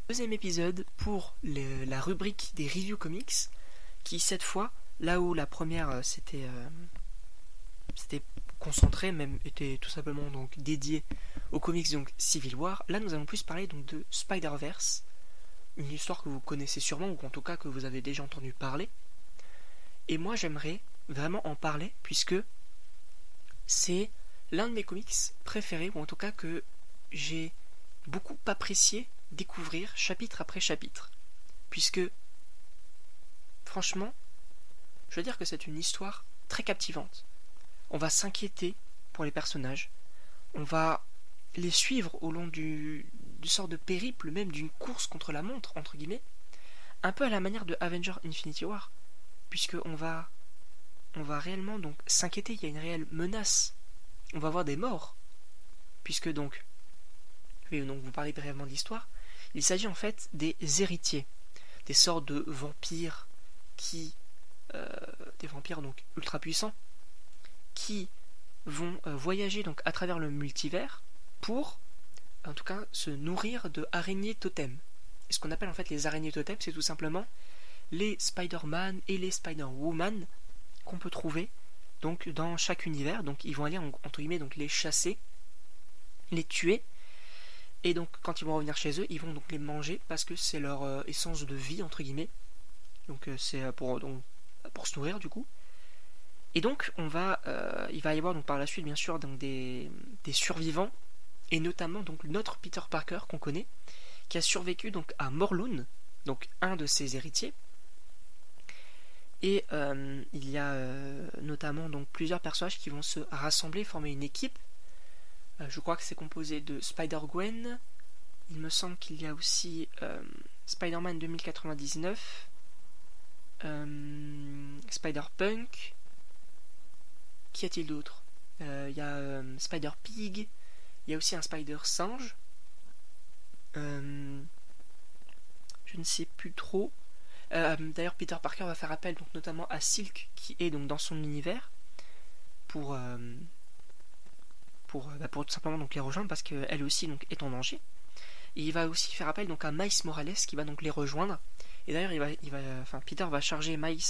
Deuxième épisode pour la rubrique des review comics, qui cette fois, là où la première c'était concentré, même était tout simplement donc dédié aux comics donc Civil War, là nous allons plus parler donc de Spider-Verse, une histoire que vous connaissez sûrement ou en tout cas que vous avez déjà entendu parler. Et moi j'aimerais vraiment en parler puisque c'est l'un de mes comics préférés, ou en tout cas que j'ai beaucoup apprécié découvrir chapitre après chapitre. Puisque, franchement, je veux dire que c'est une histoire très captivante. On va s'inquiéter pour les personnages, on va les suivre au long du sort de périple, même d'une course contre la montre, entre guillemets, un peu à la manière de Avengers Infinity War, puisque on va réellement donc s'inquiéter, il y a une réelle menace, on va avoir des morts, puisque donc, je vais donc vous parler brièvement de l'histoire. Il s'agit en fait des héritiers, des sortes de vampires des vampires donc ultra puissants, qui vont voyager donc à travers le multivers pour, en tout cas, se nourrir de araignées totems. Et ce qu'on appelle en fait les araignées totems, c'est tout simplement les Spider-Man et les Spider-Woman qu'on peut trouver donc dans chaque univers. Donc ils vont aller entre guillemets donc les chasser, les tuer. Et donc, quand ils vont revenir chez eux, ils vont donc les manger parce que c'est leur essence de vie, entre guillemets. Donc, c'est pour se nourrir, du coup. Et donc, il va y avoir donc, par la suite, bien sûr, donc, des survivants. Et notamment, donc, notre Peter Parker, qu'on connaît, qui a survécu donc, à Morlun, donc un de ses héritiers. Et il y a notamment donc, plusieurs personnages qui vont se rassembler, former une équipe. Je crois que c'est composé de Spider-Gwen. Il me semble qu'il y a aussi Spider-Man 2099, Spider-Punk. Qu'y a-t-il d'autre? Il y a Spider-Pig. Il y a aussi un Spider-Singe. Je ne sais plus trop. D'ailleurs, Peter Parker va faire appel donc, notamment à Silk, qui est donc dans son univers, pour tout simplement donc les rejoindre parce qu'elle aussi donc est en danger. Et il va aussi faire appel donc à Miles Morales qui va donc les rejoindre. Et d'ailleurs Peter va charger Miles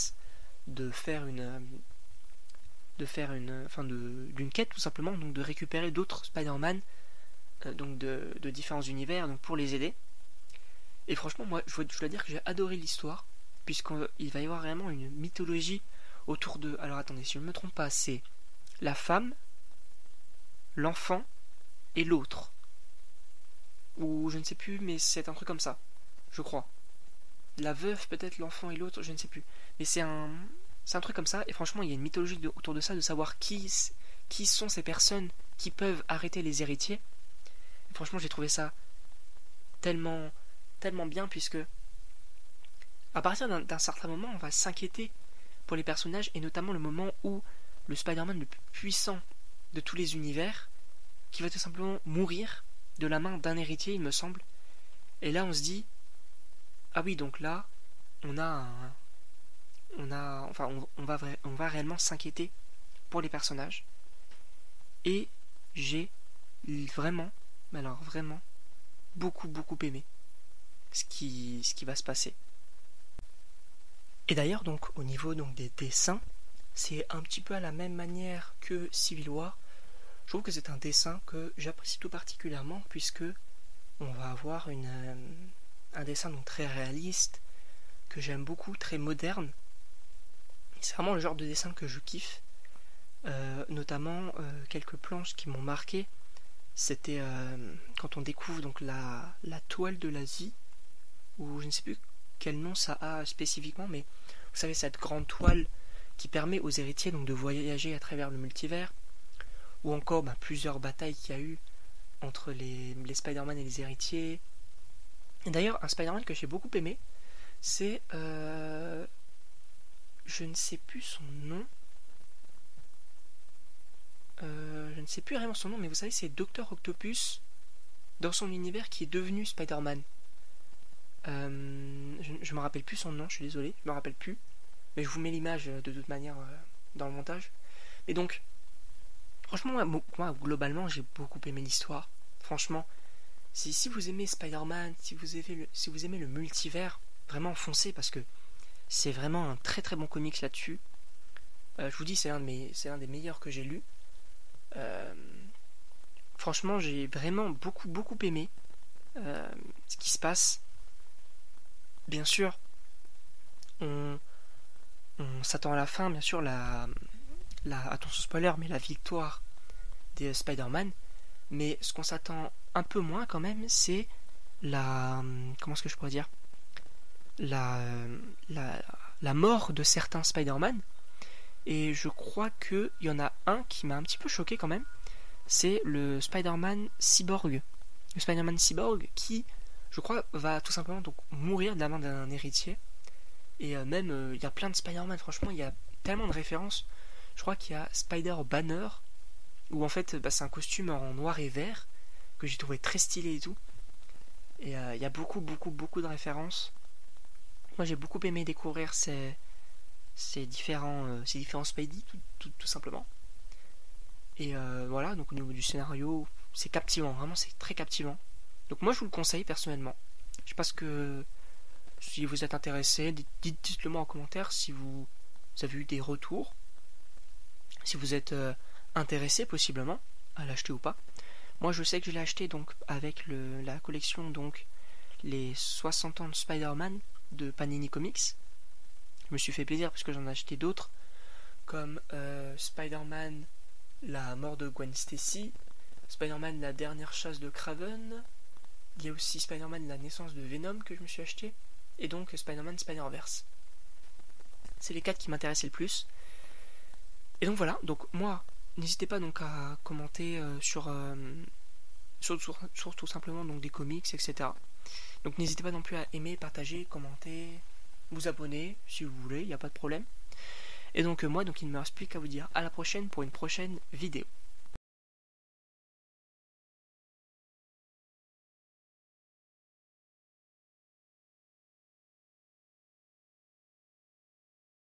d'une quête tout simplement, donc de récupérer d'autres Spider-Man donc de différents univers donc pour les aider. Et franchement moi je dois dire que j'ai adoré l'histoire puisqu'il va y avoir vraiment une mythologie autour de. Alors attendez, si je ne me trompe pas, c'est la femme, l'enfant et l'autre. Ou je ne sais plus, mais c'est un truc comme ça, je crois. La veuve, peut-être, l'enfant et l'autre, je ne sais plus. Mais c'est un truc comme ça, et franchement, il y a une mythologie autour de ça, de savoir qui sont ces personnes qui peuvent arrêter les héritiers. Et franchement, j'ai trouvé ça tellement bien, puisque à partir d'un certain moment, on va s'inquiéter pour les personnages, et notamment le moment où le Spider-Man le plus puissant de tous les univers, qui va tout simplement mourir de la main d'un héritier, il me semble. Et là, on se dit, ah oui, donc là, on va réellement s'inquiéter pour les personnages. Et j'ai vraiment, mais alors vraiment, beaucoup aimé ce qui va se passer. Et d'ailleurs, donc, au niveau donc, des dessins, c'est un petit peu à la même manière que Civil War. Je trouve que c'est un dessin que j'apprécie tout particulièrement puisque on va avoir un dessin donc très réaliste que j'aime beaucoup, très moderne. C'est vraiment le genre de dessin que je kiffe. Notamment quelques planches qui m'ont marqué. C'était quand on découvre donc la toile de l'Asie, ou je ne sais plus quel nom ça a spécifiquement, mais vous savez cette grande toile qui permet aux héritiers donc de voyager à travers le multivers. Ou encore plusieurs batailles qu'il y a eu entre les Spider-Man et les héritiers. Et d'ailleurs, un Spider-Man que j'ai beaucoup aimé, c'est... je ne sais plus son nom. Je ne sais plus vraiment son nom, mais vous savez, c'est Dr. Octopus dans son univers qui est devenu Spider-Man. Je me rappelle plus son nom, je suis désolé, je me rappelle plus. Mais je vous mets l'image de toute manière dans le montage. Et donc... Franchement, moi, globalement, j'ai beaucoup aimé l'histoire. Franchement, si vous aimez Spider-Man, si vous aimez le multivers, vraiment foncez parce que c'est vraiment un très très bon comics là-dessus. Je vous dis, c'est l'un des meilleurs que j'ai lu. Franchement, j'ai vraiment beaucoup aimé ce qui se passe. Bien sûr, on s'attend à la fin, bien sûr, attention spoiler, mais la victoire des Spider-Man. Mais ce qu'on s'attend un peu moins quand même, c'est comment est-ce que je pourrais dire, la mort de certains Spider-Man. Et je crois qu'il y en a un qui m'a un petit peu choqué quand même. C'est le Spider-Man Cyborg. Le Spider-Man Cyborg qui, je crois, va tout simplement donc mourir de la main d'un héritier. Et même, il y a plein de Spider-Man, franchement, il y a tellement de références. Je crois qu'il y a Spider-Banner, où en fait, c'est un costume en noir et vert, que j'ai trouvé très stylé et tout. Et il y a beaucoup de références. Moi, j'ai beaucoup aimé découvrir ces différents Spidey, tout simplement. Et voilà, donc au niveau du scénario, c'est captivant, vraiment c'est très captivant. Donc moi je vous le conseille personnellement. Je sais pas si vous êtes intéressé, dites-le moi en commentaire si vous avez eu des retours, si vous êtes intéressé possiblement à l'acheter ou pas. Moi je sais que je l'ai acheté donc avec la collection donc les 60 ans de Spider-Man de Panini Comics. Je me suis fait plaisir parce que j'en ai acheté d'autres comme Spider-Man la mort de Gwen Stacy, Spider-Man la dernière chasse de Kraven, il y a aussi Spider-Man la naissance de Venom que je me suis acheté, et donc Spider-Man Spider-Verse. C'est les 4 qui m'intéressaient le plus. Et donc voilà, donc moi, n'hésitez pas donc à commenter sur tout simplement donc des comics, etc. Donc n'hésitez pas non plus à aimer, partager, commenter, vous abonner si vous voulez, il n'y a pas de problème. Et donc moi, donc il ne me reste plus qu'à vous dire à la prochaine pour une prochaine vidéo.